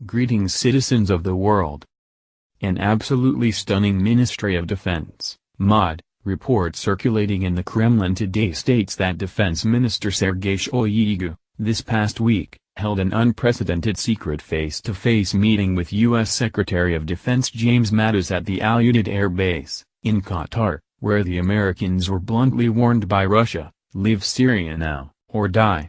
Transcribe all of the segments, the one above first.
Greetings citizens of the world. An absolutely stunning Ministry of Defense (MOD) report circulating in the Kremlin today states that Defense Minister Sergei Shoigu, this past week, held an unprecedented secret face-to-face meeting with U.S. Secretary of Defense James Mattis at the Al-Udeid Air Base, in Qatar, where the Americans were bluntly warned by Russia, "Leave Syria now, or die."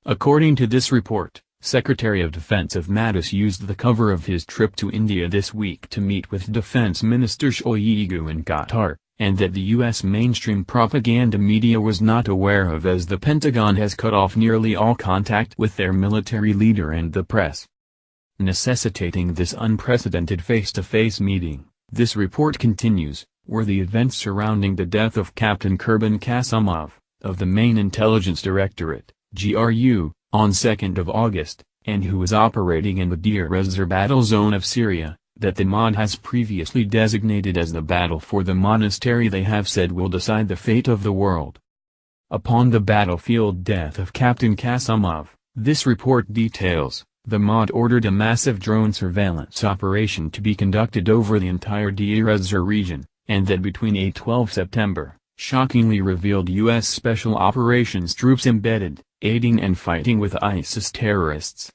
According to this report, Secretary of Defense of Mattis used the cover of his trip to India this week to meet with Defense Minister Shoigu in Qatar, and that the U.S. mainstream propaganda media was not aware of, as the Pentagon has cut off nearly all contact with their military leader and the press. Necessitating this unprecedented face-to-face meeting, this report continues, were the events surrounding the death of Captain Kurban Qasimov, of the Main Intelligence Directorate, GRU, on 2nd of August, and who was operating in the Deir ez-Zor battle zone of Syria, that the MOD has previously designated as the battle for the monastery they have said will decide the fate of the world. Upon the battlefield death of Captain Qasimov, this report details, the MOD ordered a massive drone surveillance operation to be conducted over the entire Deir ez-Zor region, and that between 8-12 September, shockingly revealed U.S. Special Operations troops embedded, aiding and fighting with ISIS terrorists.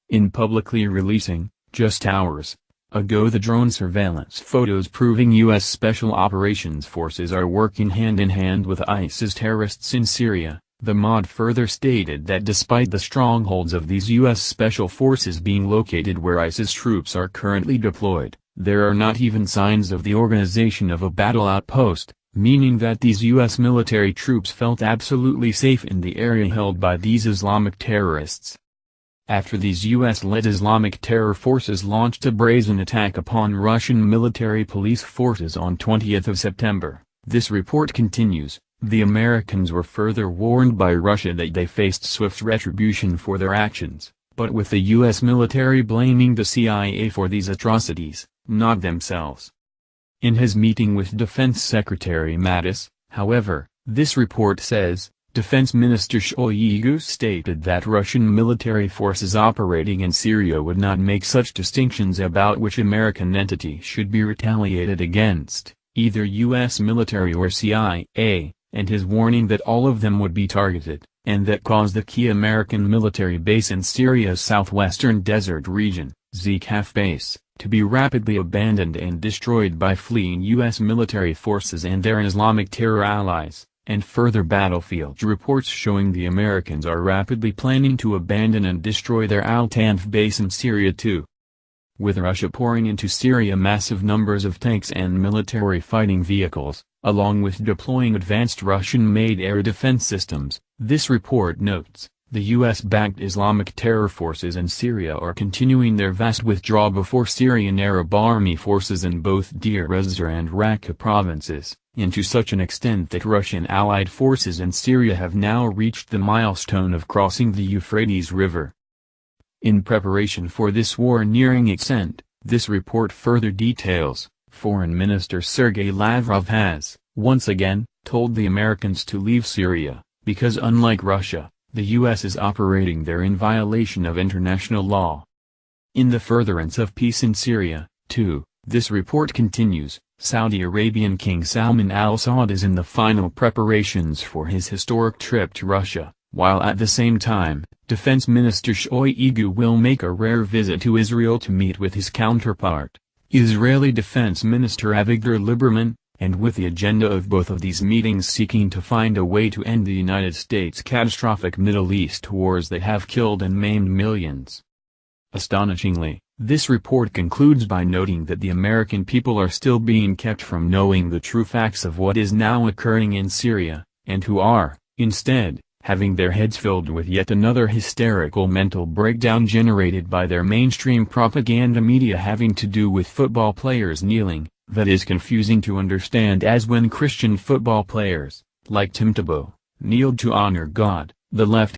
In publicly releasing, just hours ago, the drone surveillance photos proving U.S. Special Operations forces are working hand-in-hand with ISIS terrorists in Syria, the MOD further stated that despite the strongholds of these U.S. Special Forces being located where ISIS troops are currently deployed, there are not even signs of the organization of a battle outpost, meaning that these U.S. military troops felt absolutely safe in the area held by these Islamic terrorists. After these U.S.-led Islamic terror forces launched a brazen attack upon Russian military police forces on 20th of September, this report continues, the Americans were further warned by Russia that they faced swift retribution for their actions, but with the U.S. military blaming the CIA for these atrocities, not themselves. In his meeting with Defense Secretary Mattis, however, this report says, Defense Minister Shoigu stated that Russian military forces operating in Syria would not make such distinctions about which American entity should be retaliated against, either U.S. military or CIA, and his warning that all of them would be targeted, and that caused the key American military base in Syria's southwestern desert region, Zqaf base, to be rapidly abandoned and destroyed by fleeing U.S. military forces and their Islamic terror allies, and further battlefield reports showing the Americans are rapidly planning to abandon and destroy their Al-Tanf base in Syria too. With Russia pouring into Syria massive numbers of tanks and military fighting vehicles, along with deploying advanced Russian-made air defense systems, this report notes, the U.S.-backed Islamic terror forces in Syria are continuing their vast withdrawal before Syrian Arab army forces in both Deir ez-Zor and Raqqa provinces, and to such an extent that Russian allied forces in Syria have now reached the milestone of crossing the Euphrates River. In preparation for this war nearing its end, this report further details, Foreign Minister Sergei Lavrov has, once again, told the Americans to leave Syria, because unlike Russia, the U.S. is operating there in violation of international law. In the furtherance of peace in Syria, too, this report continues, Saudi Arabian King Salman al Saud is in the final preparations for his historic trip to Russia, while at the same time, Defense Minister Shoigu will make a rare visit to Israel to meet with his counterpart, Israeli Defense Minister Avigdor Lieberman, and with the agenda of both of these meetings seeking to find a way to end the United States' catastrophic Middle East wars that have killed and maimed millions. Astonishingly, this report concludes by noting that the American people are still being kept from knowing the true facts of what is now occurring in Syria, and who are, instead, having their heads filled with yet another hysterical mental breakdown generated by their mainstream propaganda media having to do with football players kneeling, that is confusing to understand, as when Christian football players, like Tim Tebow, kneeled to honor God, the left